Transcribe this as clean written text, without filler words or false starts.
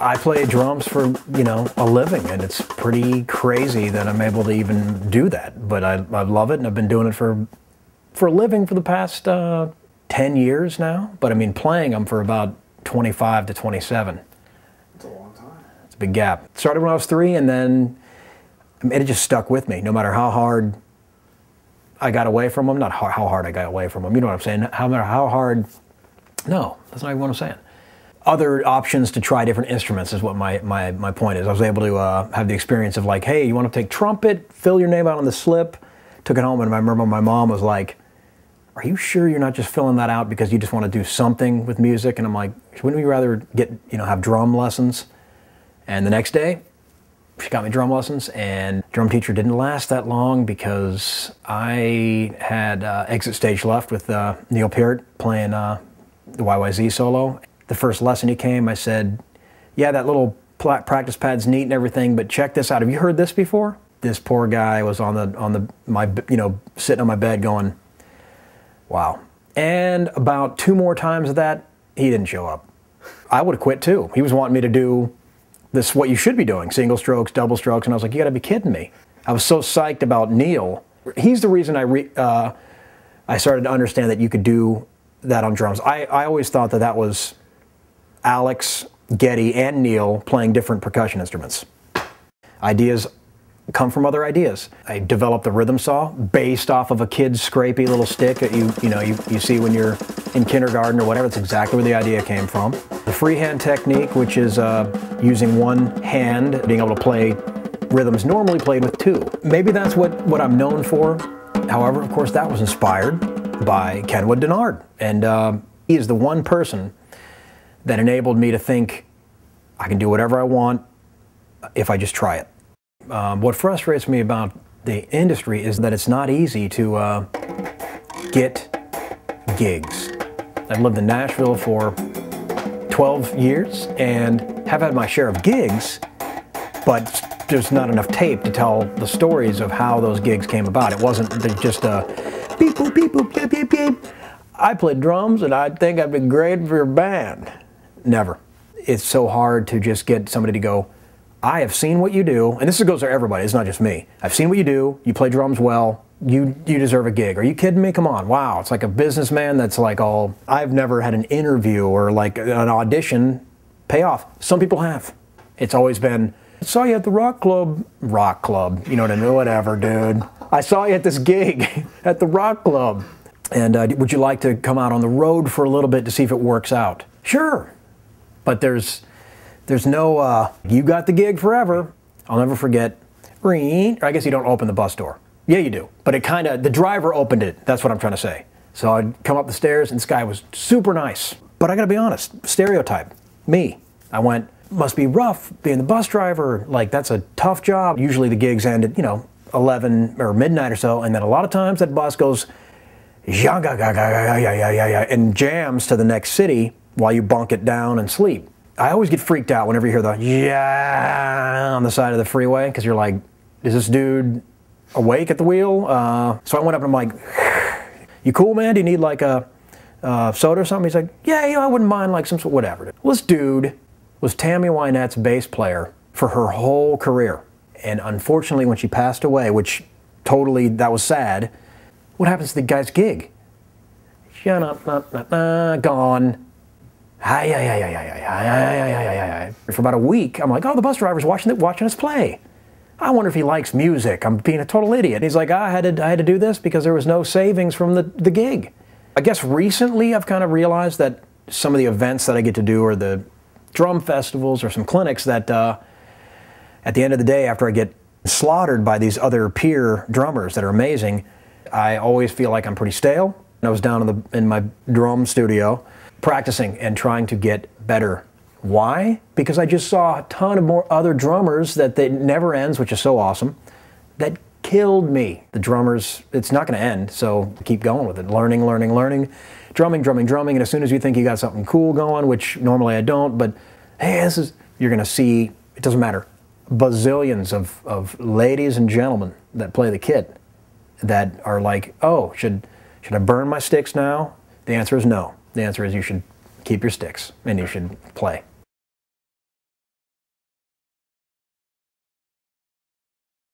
I play drums for, you know, a living, and it's pretty crazy that I'm able to even do that. But I love it, and I've been doing it for a living for the past 10 years now. But I mean, playing them for about 25 to 27. That's a long time. It's a big gap. Started when I was 3, and then I mean, it just stuck with me. No matter how hard I got away from them, not how hard I got away from them, you know what I'm saying? No matter how hard, no, that's not even what I'm saying. Other options to try different instruments is what my point is. I was able to have the experience of like, hey, you want to take trumpet, fill your name out on the slip, took it home, and I remember my mom was like, are you sure you're not just filling that out because you just want to do something with music? And I'm like, wouldn't we rather get, you know, have drum lessons? And the next day, she got me drum lessons, and drum teacher didn't last that long because I had exit stage left with Neil Peart playing the YYZ solo. The first lesson he came, I said, yeah, that little practice pad's neat and everything, but check this out. Have you heard this before? This poor guy was sitting on my bed going, wow. And about 2 more times of that, he didn't show up. I would have quit too. He was wanting me to do this, what you should be doing, single strokes, double strokes, and I was like, you gotta be kidding me. I was so psyched about Neil. He's the reason I started to understand that you could do that on drums. I always thought that that was Alex, Geddy, and Neil playing different percussion instruments. Ideas come from other ideas. I developed the rhythm saw based off of a kid's scrapey little stick that you see when you're in kindergarten or whatever. That's exactly where the idea came from. The freehand technique, which is using one hand, being able to play rhythms normally played with 2. Maybe that's what I'm known for. However, of course, that was inspired by Kenwood Denard. And he is the one person that enabled me to think I can do whatever I want if I just try it. What frustrates me about the industry is that it's not easy to get gigs. I've lived in Nashville for 12 years and have had my share of gigs, but there's not enough tape to tell the stories of how those gigs came about. It wasn't just a beep, boop, beep, boop, beep, beep, beep. I played drums and I think I'd be great for your band. Never. It's so hard to just get somebody to go, I have seen what you do, and this goes to everybody, it's not just me. I've seen what you do, you play drums well, you deserve a gig. Are you kidding me? Come on, wow. It's like a businessman that's like all, I've never had an interview or like an audition pay off. Some people have. It's always been, I saw you at the rock club, you know what I mean, whatever, dude. I saw you at this gig at the rock club, and would you like to come out on the road for a little bit to see if it works out? Sure, but there's no, you got the gig forever. I'll never forget, or I guess you don't open the bus door. Yeah, you do. But it kind of, the driver opened it. That's what I'm trying to say. So I'd come up the stairs and this guy was super nice. But I gotta be honest, stereotype, me. I went, must be rough being the bus driver. Like, that's a tough job. Usually the gigs end at, 11 or midnight or so. And then a lot of times that bus goes, and jams to the next city while you bunk it down and sleep. I always get freaked out whenever you hear the yeah on the side of the freeway, because you're like, is this dude awake at the wheel? So I went up and I'm like, you cool, man? Do you need like a soda or something? He's like, yeah, I wouldn't mind like some sort, whatever. Well, this dude was Tammy Wynette's bass player for her whole career. And unfortunately, when she passed away, which totally, that was sad, what happens to the guy's gig? Gone. For about a week, I'm like, oh, the bus driver's watching us play. I wonder if he likes music. I'm being a total idiot. And he's like, I had to do this because there was no savings from the gig. I guess recently I've kind of realized that some of the events that I get to do are the drum festivals or some clinics that at the end of the day, after I get slaughtered by these other peer drummers that are amazing, I always feel like I'm pretty stale. I was down in my drum studio practicing and trying to get better. Why? Because I just saw a ton of more other drummers that never ends, which is so awesome, that killed me. The drummers, it's not going to end, so keep going with it. Learning, drumming, and as soon as you think you got something cool going, which normally I don't, but hey, you're going to see, it doesn't matter, bazillions of ladies and gentlemen that play the kit that are like, oh, should I burn my sticks now? The answer is no. The answer is you should keep your sticks and you should play.